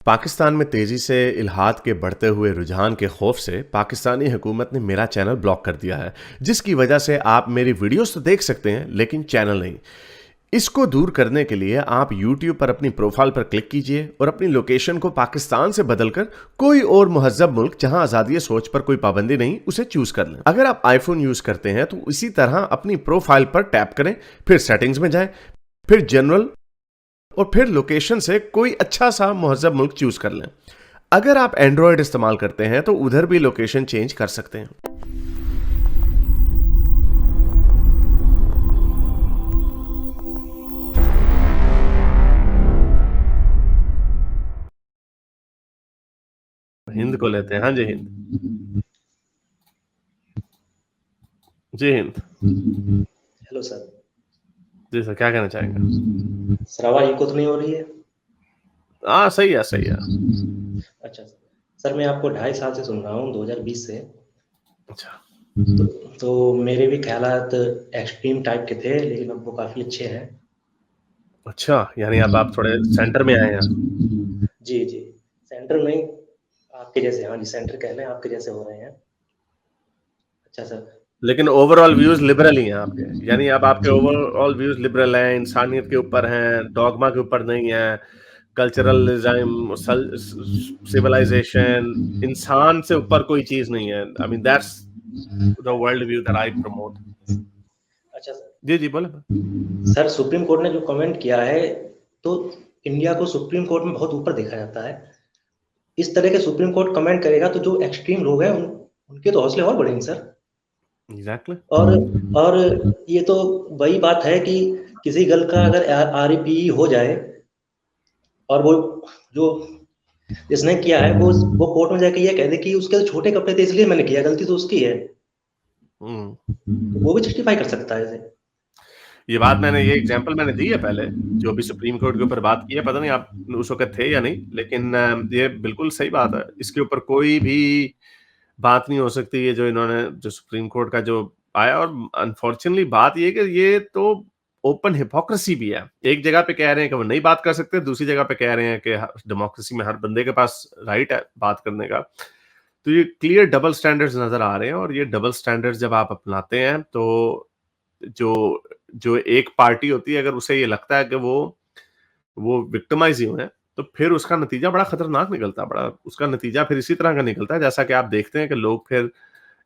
पाकिस्तान में तेजी से इल्हाद के बढ़ते हुए रुझान के खौफ से पाकिस्तानी हुकूमत ने मेरा चैनल ब्लॉक कर दिया है, जिसकी वजह से आप मेरी वीडियोस तो देख सकते हैं लेकिन चैनल नहीं। इसको दूर करने के लिए आप YouTube पर अपनी प्रोफाइल पर क्लिक कीजिए और अपनी लोकेशन को पाकिस्तान से बदलकर कोई और मुहज्जब मुल्क जहां आज़ादी सोच पर कोई पाबंदी नहीं उसे चूज कर लें। अगर आप आईफोन यूज करते हैं तो इसी तरह अपनी प्रोफाइल पर टैप करें, फिर सेटिंग्स में जाएं, फिर जनरल और फिर लोकेशन से कोई अच्छा सा मुहज्जब मुल्क चूज कर लें। अगर आप एंड्रॉयड इस्तेमाल करते हैं तो उधर भी लोकेशन चेंज कर सकते हैं। हिंद को लेते हैं। हाँ जी, हिंद। जी हिंद। Hello sir. जी सर, क्या कहना चाहेंगे? सर आवाज इको तो नहीं हो रही है? हाँ, सही है, सही है। अच्छा सर, मैं आपको 2.5 साल से सुन रहा हूँ, 2020 से। अच्छा। तो मेरे भी ख्यालात एक्सट्रीम टाइप के थे, लेकिन अब वो काफ़ी अच्छे हैं। अच्छा, यानी अब आप थोड़े सेंटर में आए हैं। जी जी, सेंटर में आपके जैसे, हाँ जी, सेंटर कह लें, आपके जैसे हो रहे हैं। अच्छा सर। लेकिन ओवरऑल व्यूज लिबरल ही हैं आपके, यानी अब आपके ओवरऑल व्यूज लिबरल हैं, इंसानियत के ऊपर हैं, डॉगमा के ऊपर नहीं है, कल्चरलिज्म, सिविलाइजेशन, इंसान से ऊपर कोई चीज नहीं है। I mean that's the world view that I promote. अच्छा सर। जी जी, बोले। सर, सुप्रीम कोर्ट ने जो कमेंट किया है, तो इंडिया को सुप्रीम कोर्ट में बहुत ऊपर देखा जाता है। इस तरह के सुप्रीम कोर्ट कमेंट करेगा तो जो एक्सट्रीम लोग हैं उनके तो हौसले और बढ़ेंगे सर। एग्जैक्टली। और ये तो वही बात है कि किसी गर्ल का अगर आरईपी हो जाए और वो जो जिसने किया है वो कोर्ट में जाके ये कह दे कि उसके तो छोटे कपड़े थे इसलिए मैंने किया, गलती तो उसकी है, तो वो भी जस्टिफाई कर सकता है इसे। ये एग्जांपल मैंने दी है पहले, जो भी सुप्रीम कोर्ट के ऊपर बात की है, पता नहीं आप उस वक्त थे या नहीं, लेकिन ये बिल्कुल सही बात है। इसके ऊपर कोई भी बात नहीं हो सकती है जो इन्होंने, जो सुप्रीम कोर्ट का जो आया। और अनफॉर्चुनेटली बात ये कि ये तो ओपन हिपोक्रेसी भी है। एक जगह पे कह रहे हैं कि वो नहीं बात कर सकते, दूसरी जगह पे कह रहे हैं कि डेमोक्रेसी में हर बंदे के पास राइट है बात करने का। तो ये क्लियर डबल स्टैंडर्ड्स नजर आ रहे हैं, और ये डबल स्टैंडर्ड्स जब आप अपनाते हैं तो जो जो एक पार्टी होती है, अगर उसे ये लगता है कि वो विक्टिमाइज ही हुए हैं, तो फिर उसका नतीजा बड़ा खतरनाक निकलता है। बड़ा उसका नतीजा फिर इसी तरह का निकलता है, जैसा कि आप देखते हैं कि लोग फिर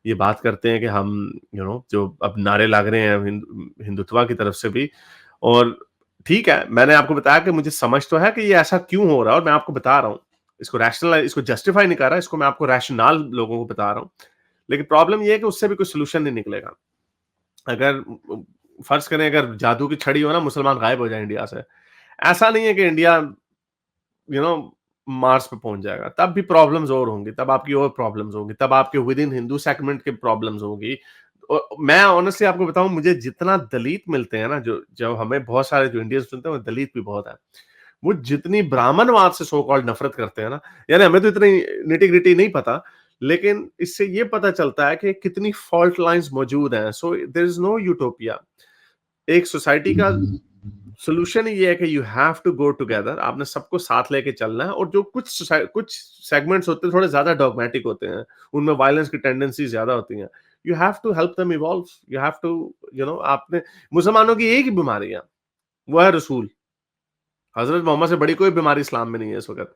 ये बात करते हैं कि हम जो अब नारे लग रहे हैं हिंदुत्व की तरफ से भी। और ठीक है, मैंने आपको बताया कि मुझे समझ तो है कि ये ऐसा क्यों हो रहा है, और मैं आपको बता रहा हूँ। इसको जस्टिफाई नहीं कर रहा, इसको मैं आपको रैशनल लोगों को बता रहा हूँ। लेकिन प्रॉब्लम ये है कि उससे भी कोई सोल्यूशन नहीं निकलेगा। अगर फर्ज करें, अगर जादू की छड़ी हो ना, मुसलमान गायब हो जाए इंडिया से, ऐसा नहीं है कि इंडिया यू नो मार्स पे पहुंच जाएगा। तब भी प्रॉब्लम्स और होंगी, तब आपकी और प्रॉब्लम्स होंगी, तब आपके विद इन हिंदू सेगमेंट के प्रॉब्लम्स होंगी। मैं ऑनेस्टली आपको बताऊं, मुझे जितना दलित मिलते हैं ना, जो जब हमें बहुत सारे जो इंडियंस सुनते हैं, वो दलित भी बहुत है। वो जितनी ब्राह्मणवाद से सो कॉल्ड नफरत करते हैं ना, यानी हमें तो इतनी निटी ग्रिटी नहीं पता, लेकिन इससे ये पता चलता है कि कितनी फॉल्ट लाइंस मौजूद हैं। So there is no utopia. एक सोसाइटी का सोल्यूशन ये है कि you have to go together. आपने सबको साथ लेके चलना है। और जो कुछ सेगमेंट्स होते हैं, थोड़े ज्यादा डॉगमेटिक होते हैं, उनमें वायलेंस की टेंडेंसी ज्यादा होती हैं, you have to help them evolve. You have to आपने, मुसलमानों की एक ही बीमारी है, वो है रसूल। हजरत मोहम्मद से बड़ी कोई बीमारी इस्लाम में नहीं है इस वक्त।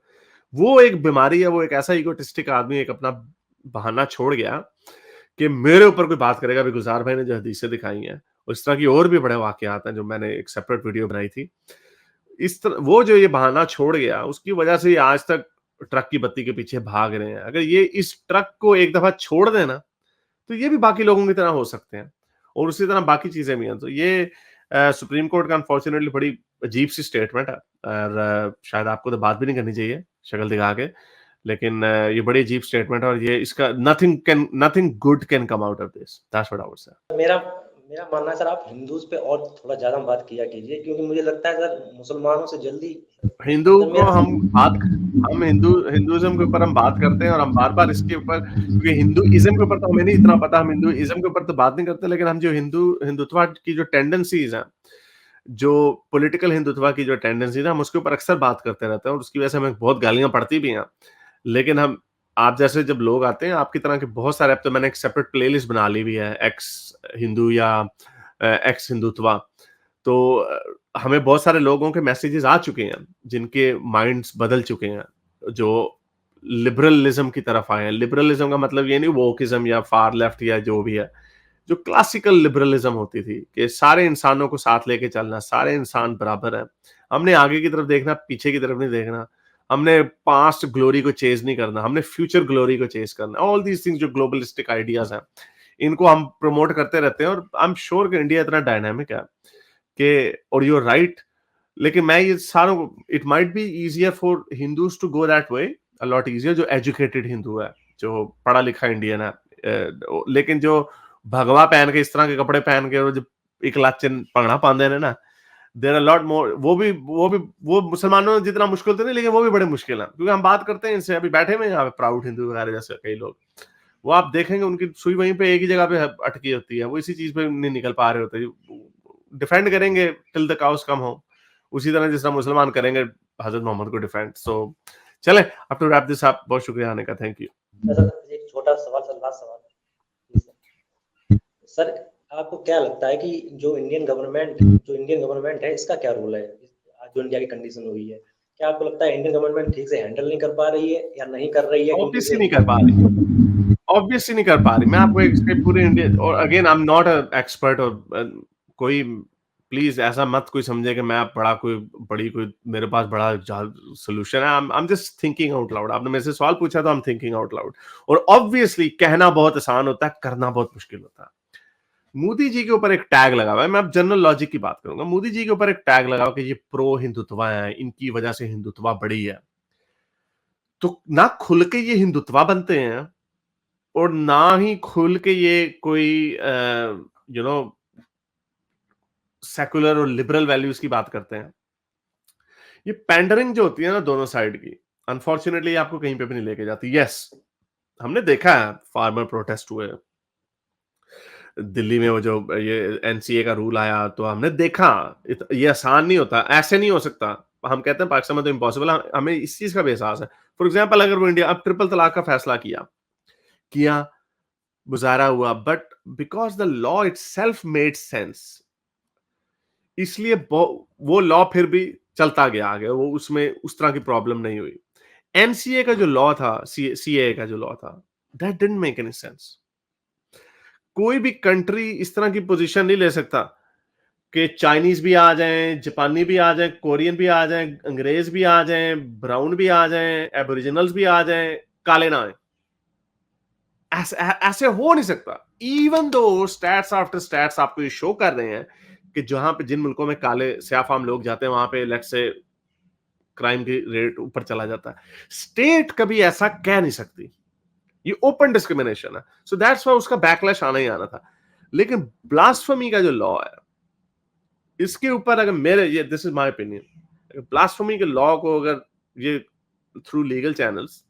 वो एक बीमारी है, वो एक ऐसा इगोटिस्टिक आदमी एक अपना बहाना छोड़ गया कि मेरे ऊपर कोई बात करेगा भी। गुजार भाई ने जो हदीसें दिखाई हैं, और इस तरह की और भी बड़े वाकयात हैं जो मैंने एक सेपरेट वीडियो बनाई थी। इस तरह वो जो ये बहाना छोड़ गया, उसकी वजह से ये आज तक ट्रक की बत्ती के पीछे भाग रहे हैं। अगर ये इस ट्रक को एक दफा छोड़ देना, तो ये भी बाकी लोगों की तरह हो सकते हैं, और उसी तरह बाकी चीजें भी हैं। तो ये सुप्रीम कोर्ट का अनफॉर्चुनेटली बड़ी अजीब सी स्टेटमेंट है, और शायद आपको तो बात भी नहीं करनी चाहिए शक्ल दिखा के, लेकिन ये बड़ी अजीब स्टेटमेंट है, और ये इसका nothing good can come out of this. That's what I would say. मेरा मेरा मानना है सर, आप हिंदूज पे और थोड़ा ज्यादा बात किया कीजिए, क्योंकि मुझे लगता है सर मुसलमानों से जल्दी, हिंदू सर को मेरा। हम हिंदुइज्म के ऊपर हम बात करते हैं, और हम बार बार इसके ऊपर, क्योंकि हिंदुइज्म के ऊपर तो हमें नहीं इतना पता, हम हिंदुइज्म के ऊपर तो बात नहीं करते, लेकिन हम जो हिंदुत्व की जो टेंडेंसीज हैं, जो पॉलिटिकल हिंदुत्व की जो टेंडेंसी है, हम उसके ऊपर अक्सर बात करते रहते हैं और उसकी वजह से हमें बहुत गालियाँ पड़ती भी हैं। लेकिन हम आप जैसे जब लोग आते हैं, आपकी तरह के बहुत सारे, अब तो मैंने एक सेपरेट प्लेलिस्ट बना ली हुई है, एक्स हिंदू या एक्स हिंदुत्वा। तो हमें बहुत सारे लोगों के मैसेजेस आ चुके हैं, जिनके माइंड्स बदल चुके हैं, जो लिबरलिज्म की तरफ आए हैं। लिबरलिज्म का मतलब ये नहीं वोकिज्म या फार लेफ्ट या जो भी है। जो क्लासिकल लिबरलिज्म होती थी कि सारे इंसानों को साथ लेके चलना, सारे इंसान बराबर हैं। हमने आगे की तरफ देखना, पीछे की तरफ नहीं देखना। हमने पास्ट ग्लोरी को चेज़ नहीं करना, हमने फ्यूचर ग्लोरी को चेज़ करना। ऑल दीज़ थिंग्स जो ग्लोबलिस्टिक आइडियाज़ हैं, इनको हम प्रमोट करते रहते हैं और आई एम श्योर कि इंडिया इतना डायनामिक है कि और यू आर राइट। लेकिन मैं ये सारों को it might be easier for Hindus to go that way, a lot easier, जो एजुकेटेड हिंदू है, जो पढ़ा-लिखा इंडियन है। लेकिन जो भगवा पहन के, इस तरह के कपड़े पहन के और जो एक लाचन भंगड़ा पांदे ने ना, देयर आर लॉट मोर, वो मुसलमानों में जितना मुश्किल तो नहीं, लेकिन वो भी बड़े मुश्किल हैं। क्योंकि हम बात करते हैं इनसे, अभी बैठे हुए हैं यहाँ पे प्राउड हिंदू वगैरह जैसे कई लोग। वो आप देखेंगे उनकी सुई वहीं पे एक ही जगह पे अटकी होती है। वो इसी चीज़ पे नहीं निकल पा रहे होते। डिफेंड करेंगे till the cows come home. उसी तरह जिस तरह मुसलमान करेंगे हज़रत मोहम्मद को डिफेंड। सो चलें, अब टू रैप दिस अप, बहुत शुक्रिया आने का। Thank you. सर एक छोटा सवाल सर, लास्ट सवाल। सर आपको क्या लगता है कि जो इंडियन गवर्नमेंट है, इसका क्या रोल है आज जो इंडिया की कंडीशन हुई है? क्या आपको लगता है इंडियन गवर्नमेंट ठीक से हैंडल नहीं कर पा रही है या नहीं कर रही है? क्योंकि ऑब्वियसली नहीं कर पा रही, ऑब्वियसली नहीं कर पा रही। मैं आपको एक इसके पूरे इंडिया, और again I am not a expert, और कोई प्लीज ऐसा मत कोई समझे कि मैं बड़ा कोई बड़ी कोई मेरे पास बड़ा सोल्यूशन है। I am just thinking out loud. आपने मेरे से सवाल पूछा तो I am thinking out loud. और ऑब्वियसली कहना बहुत आसान होता है, करना बहुत मुश्किल होता है। मोदी जी के ऊपर एक टैग लगा हुआ है, मैं अब जनरल लॉजिक की बात करूंगा। मोदी जी के ऊपर एक टैग लगा हुआ कि ये प्रो हिंदुत्वा है, इनकी वजह से हिंदुत्वा बढ़ी है। तो ना खुल के ये हिंदुत्वा बनते हैं और ना ही खुल के ये कोई यू नो सेकुलर और लिबरल वैल्यूज की बात करते हैं। ये पैंडरिंग जो होती है ना दोनों साइड की, अनफॉर्चुनेटली आपको कहीं पे भी नहीं लेके जाती। यस, हमने देखा है फार्मर प्रोटेस्ट हुए दिल्ली में, वो जो ये एनसीए का रूल आया, तो हमने देखा ये आसान नहीं होता, ऐसे नहीं हो सकता। हम कहते हैं पाकिस्तान में तो इम्पॉसिबल है, हमें इस चीज का भी एहसास है। फॉर एग्जाम्पल, अगर वो इंडिया अब ट्रिपल तलाक का फैसला किया किया गुजारा हुआ, but because the law itself made sense, इसलिए वो लॉ फिर भी चलता गया आगे, वो उसमें उस तरह की प्रॉब्लम नहीं हुई। एनसीए का जो लॉ था, सीए का जो लॉ था, that didn't make any sense. कोई भी कंट्री इस तरह की पोजीशन नहीं ले सकता कि चाइनीज भी आ जाएं, जापानी भी आ जाएं, कोरियन भी आ जाएं, अंग्रेज भी आ जाएं, ब्राउन भी आ जाएं, एबोरिजिनल्स भी आ जाएं, काले ना आए। ऐसे हो नहीं सकता। Even though stats after stats आपको ये शो कर रहे हैं कि जहां पे जिन मुल्कों में काले स्याफाम लोग जाते हैं, वहां पे लेट्स से क्राइम की रेट ऊपर चला जाता है। स्टेट कभी ऐसा कह नहीं सकती, ये ओपन डिस्क्रिमिनेशन है। सो दैट्स व्हाई उसका बैकलैश आना ही आना था। लेकिन ब्लास्फेमी का जो लॉ है, इसके ऊपर अगर मेरे, ये this is my opinion, blasphemy के लॉ को अगर ये थ्रू लीगल चैनल्स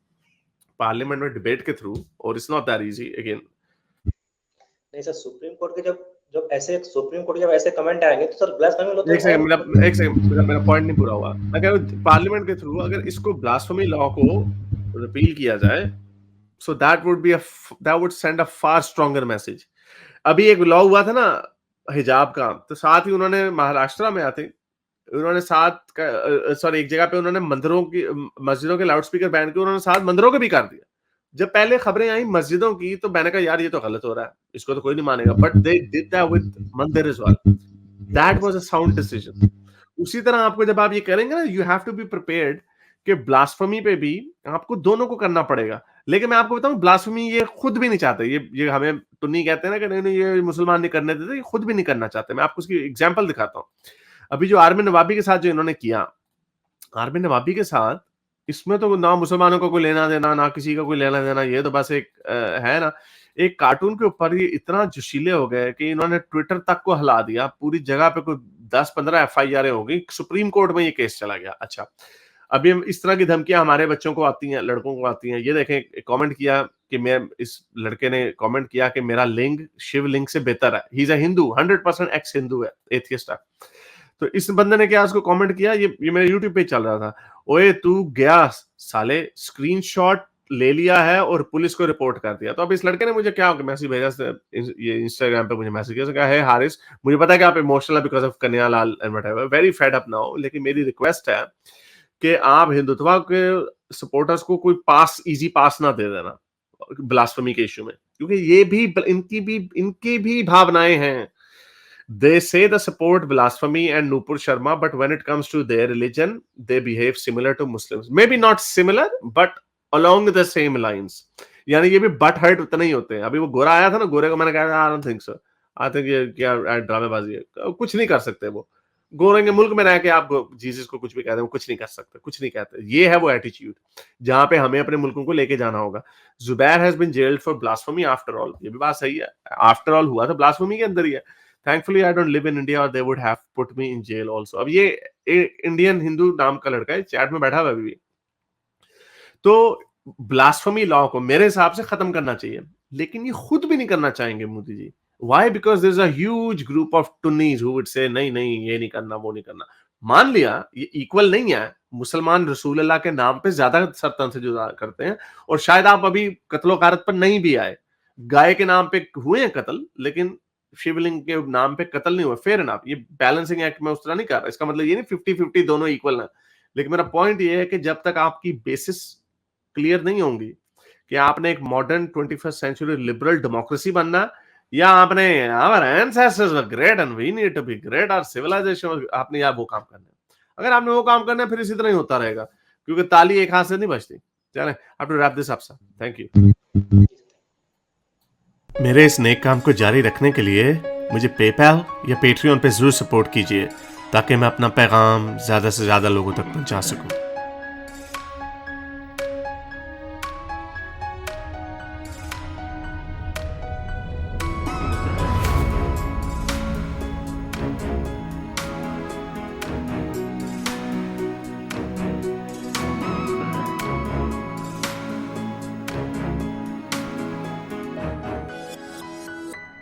पार्लियामेंट में डिबेट के थ्रू, और it's not that easy again. नहीं सर, सुप्रीम कोर्ट के जब ऐसे कमेंट आएंगे तो सर ब्लास्फेमी लो तो एक सेकंड, और एक सेकंड, मेरा पॉइंट नहीं पूरा हुआ। मैं कह रहा हूँ पार्लियामेंट के थ्रू अगर इसको ब्लास्फेमी लॉ को रिपील किया जाए, so that would send a far stronger message. अभी एक लॉ हुआ था ना हिजाब का, तो साथ ही उन्होंने महाराष्ट्र में आते उन्होंने साथ सॉरी एक जगह पे उन्होंने मस्जिदों के लाउड स्पीकर बैन किए, उन्होंने साथ मंदिरों के भी कर दिया। जब पहले खबरें आई मस्जिदों की, तो मैंने कहा यार ये तो गलत हो रहा है, इसको तो कोई नहीं मानेगा, but they did that with mandir as well. That was a sound decision. उसी तरह आपको जब आप ये करेंगे ना, you have to be prepared कि ब्लास्फेमी पे भी आपको दोनों को करना पड़ेगा। लेकिन मैं आपको बताऊं, ब्लास्फेमी ये खुद भी नहीं चाहते। ये हमें तो नहीं कहते ना कि नहीं नहीं ये मुसलमान नहीं करने देते, ये खुद भी नहीं करना चाहते। मैं आपको उसकी एग्जांपल दिखाता हूं। अभी जो आर्मी नवाबी के साथ जो इन्होंने किया, आर्मी नवाबी के साथ, इसमें तो ना मुसलमानों को कोई लेना देना, ना किसी का कोई लेना देना। ये तो बस एक है ना, एक कार्टून के ऊपर ये इतना जोशीले हो गए कि इन्होंने ट्विटर तक को हिला दिया। पूरी जगह पे कोई 10-15 एफआईआर हो गई, सुप्रीम कोर्ट में ये केस चला गया। अच्छा, अभी हम इस तरह की धमकियां हमारे बच्चों को आती हैं, लड़कों को आती हैं। ये देखें, कमेंट किया कि मैं, इस लड़के ने कमेंट किया कि मेरा लिंग शिव लिंग से बेहतर है। He is a Hindu, 100% x Hindu है, एथियस्ट है। तो इस बंदे ने क्या उसको कमेंट किया, ये मेरे यूट्यूब पे चल रहा था, ओए तू गया साले, स्क्रीनशॉट ले लिया है और पुलिस को रिपोर्ट कर दिया। तो अब इस लड़के ने मुझे क्या मैसेज भेजा, ये इंस्टाग्राम पे मुझे मैसेज किया, कहा, हे हारिस, मुझे पता है कि आप इमोशनल है because of Kanhaiya Lal and whatever, very fed up now, लेकिन मेरी रिक्वेस्ट है कि आप हिंदुत्व के सपोर्टर्स को कोई इजी पास ना दे देना ब्लास्फेमी के इश्यू में, क्योंकि ये भी इनकी भी भावनाएं हैं। They say they support blasphemy and Nupur Sharma, but when it comes to their religion, they behave similar to Muslims. Maybe not similar, but along the same lines. यानी ये भी बट हर्ट उतना ही होते हैं। अभी वो गोरा आया था ना, गोरे को मैंने कहा, I don't think so. I think ये क्या ड्रामेबाजी है, कुछ नहीं कर सकते वो। गोरे के मुल्क में रह के आप जीसस को कुछ भी कहते हैं, वो कुछ नहीं कर सकते, कुछ नहीं कहते। ये है वो एटीट्यूड जहां पे हमें अपने मुल्कों को लेके जाना होगा। Zubair has been jailed for blasphemy after all, ये भी बात सही है, आफ्टर ऑल हुआ तो ब्लास्फेमी के अंदर ही है। Thankfully, I don't live in India, or they would have put me in jail also. अब ये इंडियन हिंदू नाम का लड़का है, चैट में बैठा हुआ अभी भी। तो ब्लास्फेमी लॉ को मेरे हिसाब से खत्म करना चाहिए, लेकिन ये खुद भी नहीं करना चाहेंगे Modi ji. Why? Because there's a huge group of Tunnis who would say नहीं नहीं ये नहीं करना, वो नहीं करना। मान लिया ये इक्वल नहीं है, मुसलमान रसूल अल्लाह के नाम पे ज्यादा सरतन से जुदा करते हैं, और शायद आप अभी कत्लो गारत पर नहीं भी आए। गाय के नाम पे हुए हैं कत्ल, लेकिन शिवलिंग के नाम पे कत्ल नहीं हुआ, फेयर एनफ। ये बैलेंसिंग एक्ट में उस तरह नहीं कर रहा, इसका मतलब ये नहीं 50-50 दोनों इक्वल है। लेकिन मेरा पॉइंट ये है कि जब तक आपकी बेसिस क्लियर नहीं होंगी कि आपने एक modern 21st century liberal democracy बनना, या आपने our ancestors were great and we need to be great, our civilisation, आपने या वो काम करना है। अगर आपने वो काम करना है, फिर इसी तरह ही होता रहेगा, क्योंकि ताली एक हाथ से नहीं बजती। चलें, अब to wrap this up sir, thank you. मेरे इस नेक काम को जारी रखने के लिए मुझे पेपैल या पेट्रियन पे जरूर सपोर्ट कीजिए, ताकि मैं अपना पैगाम ज्यादा से ज्यादा लोगों तक पहुंचा सकूं।